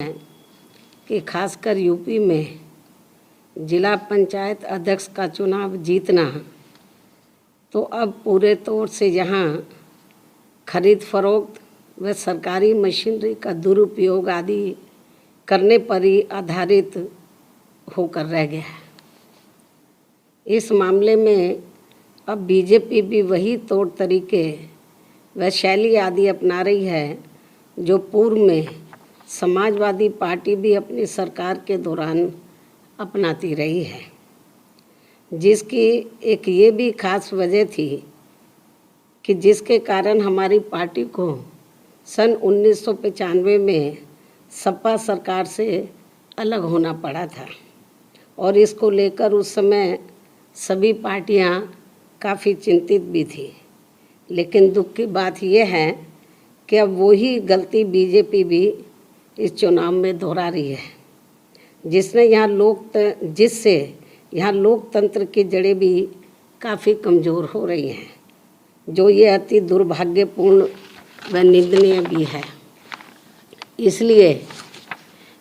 हैं कि खासकर यूपी में जिला पंचायत अध्यक्ष का चुनाव जीतना तो अब पूरे तौर से यहाँ खरीद फरोख्त व सरकारी मशीनरी का दुरुपयोग आदि करने पर ही आधारित होकर रह गया है। इस मामले में अब बीजेपी भी वही तौर तरीके व शैली आदि अपना रही है जो पूर्व में समाजवादी पार्टी भी अपनी सरकार के दौरान अपनाती रही है, जिसकी एक ये भी खास वजह थी कि जिसके कारण हमारी पार्टी को सन 1995 में सपा सरकार से अलग होना पड़ा था और इसको लेकर उस समय सभी पार्टियां काफ़ी चिंतित भी थी। लेकिन दुख की बात यह है कि अब वही गलती बीजेपी भी इस चुनाव में दोहरा रही है, जिससे यहाँ लोकतंत्र की जड़ें भी काफ़ी कमज़ोर हो रही हैं, जो ये अति दुर्भाग्यपूर्ण व निंदनीय भी है।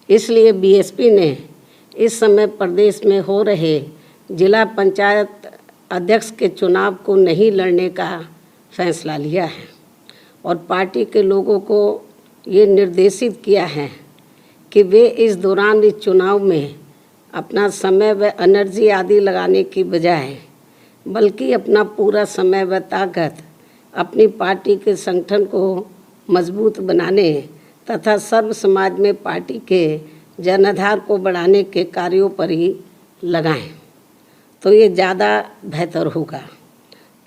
इसलिए बीएसपी ने इस समय प्रदेश में हो रहे जिला पंचायत अध्यक्ष के चुनाव को नहीं लड़ने का फैसला लिया है और पार्टी के लोगों को ये निर्देशित किया है कि वे इस दौरान इस चुनाव में अपना समय व एनर्जी आदि लगाने की बजाय बल्कि अपना पूरा समय व ताकत अपनी पार्टी के संगठन को मजबूत बनाने तथा सर्व समाज में पार्टी के जनाधार को बढ़ाने के कार्यों पर ही लगाएं, तो ये ज़्यादा बेहतर होगा,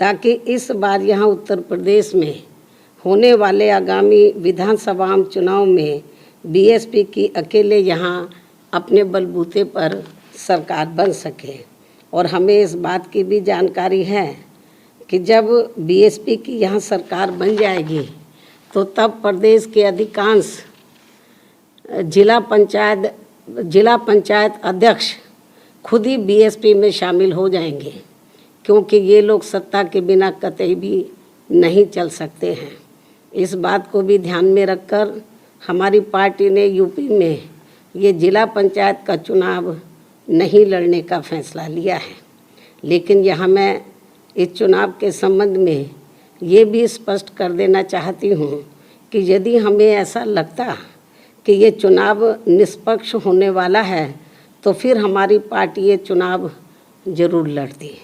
ताकि इस बार यहाँ उत्तर प्रदेश में होने वाले आगामी विधानसभा चुनाव में बीएसपी की अकेले यहाँ अपने बलबूते पर सरकार बन सके। और हमें इस बात की भी जानकारी है कि जब बीएसपी की यहाँ सरकार बन जाएगी तो तब प्रदेश के अधिकांश जिला पंचायत अध्यक्ष खुद ही बीएसपी में शामिल हो जाएंगे, क्योंकि ये लोग सत्ता के बिना कतई भी नहीं चल सकते हैं। इस बात को भी ध्यान में रखकर हमारी पार्टी ने यूपी में ये जिला पंचायत का चुनाव नहीं लड़ने का फैसला लिया है। लेकिन यहाँ मैं इस चुनाव के संबंध में ये भी स्पष्ट कर देना चाहती हूँ कि यदि हमें ऐसा लगता कि ये चुनाव निष्पक्ष होने वाला है तो फिर हमारी पार्टी ये चुनाव ज़रूर लड़ती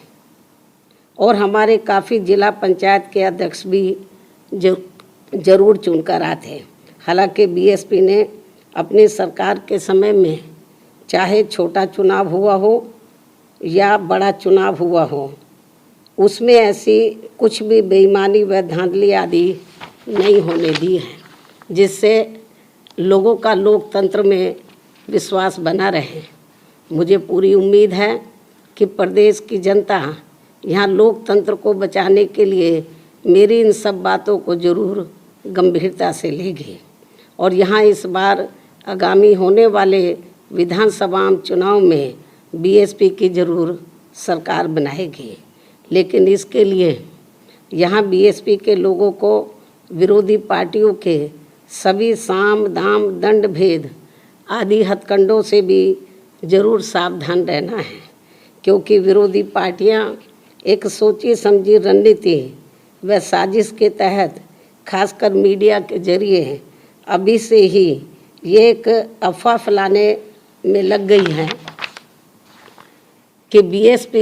और हमारे काफ़ी जिला पंचायत के अध्यक्ष भी ज़रूर चुनकर आते। हालांकि बीएसपी ने अपनी सरकार के समय में चाहे छोटा चुनाव हुआ हो या बड़ा चुनाव हुआ हो, उसमें ऐसी कुछ भी बेईमानी व धांधली आदि नहीं होने दी है, जिससे लोगों का लोकतंत्र में विश्वास बना रहे। मुझे पूरी उम्मीद है कि प्रदेश की जनता यहाँ लोकतंत्र को बचाने के लिए मेरी इन सब बातों को ज़रूर गंभीरता से लेगी और यहाँ इस बार आगामी होने वाले विधानसभा चुनाव में बीएसपी की ज़रूर सरकार बनाएगी। लेकिन इसके लिए यहाँ बीएसपी के लोगों को विरोधी पार्टियों के सभी साम दाम दंड भेद आदि हथकंडों से भी ज़रूर सावधान रहना है, क्योंकि विरोधी पार्टियाँ एक सोची समझी रणनीति व साजिश के तहत खासकर मीडिया के जरिए अभी से ही ये एक अफवाह फैलाने में लग गई है कि बीएसपी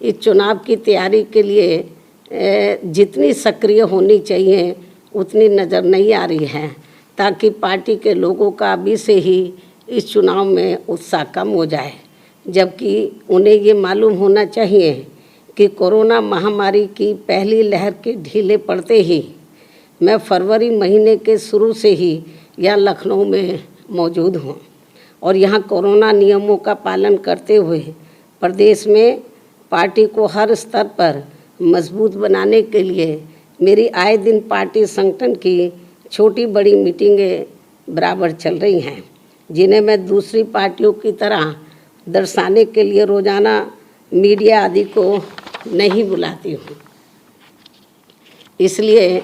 इस चुनाव की तैयारी के लिए जितनी सक्रिय होनी चाहिए उतनी नज़र नहीं आ रही है, ताकि पार्टी के लोगों का अभी से ही इस चुनाव में उत्साह कम हो जाए। जबकि उन्हें ये मालूम होना चाहिए कि कोरोना महामारी की पहली लहर के ढीले पड़ते ही मैं फरवरी महीने के शुरू से ही यहाँ लखनऊ में मौजूद हूँ और यहाँ कोरोना नियमों का पालन करते हुए प्रदेश में पार्टी को हर स्तर पर मजबूत बनाने के लिए मेरी आए दिन पार्टी संगठन की छोटी बड़ी मीटिंगें बराबर चल रही हैं, जिन्हें मैं दूसरी पार्टियों की तरह दर्शाने के लिए रोज़ाना मीडिया आदि को नहीं बुलाती हूँ। इसलिए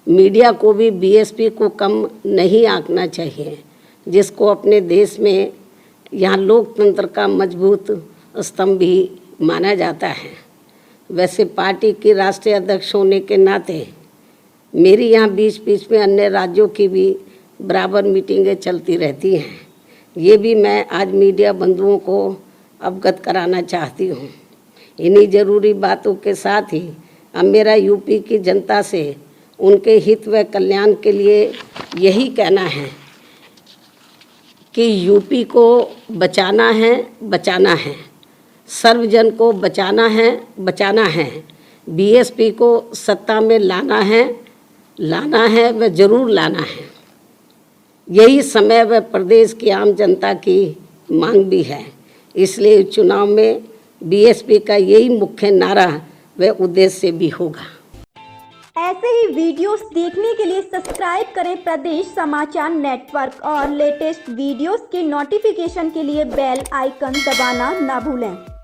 मीडिया को भी बीएसपी को कम नहीं आंकना चाहिए, जिसको अपने देश में यहाँ लोकतंत्र का मजबूत स्तंभ भी माना जाता है। वैसे पार्टी की राष्ट्रीय अध्यक्ष होने के नाते मेरी यहाँ बीच बीच में अन्य राज्यों की भी बराबर मीटिंगें चलती रहती हैं। ये भी मैं आज मीडिया बंधुओं को अवगत कराना चाहती हूँ। इन्हीं ज़रूरी बातों के साथ ही अब मेरा यूपी की जनता से उनके हित व कल्याण के लिए यही कहना है कि यूपी को बचाना है, सर्वजन को बचाना है, बीएसपी को सत्ता में लाना है व जरूर लाना है। यही समय व प्रदेश की आम जनता की मांग भी है। इसलिए चुनाव में बीएसपी का यही मुख्य नारा व उद्देश्य भी होगा। ऐसे ही वीडियोस देखने के लिए सब्सक्राइब करें प्रदेश समाचार नेटवर्क और लेटेस्ट वीडियोस के नोटिफिकेशन के लिए बेल आइकन दबाना ना भूलें।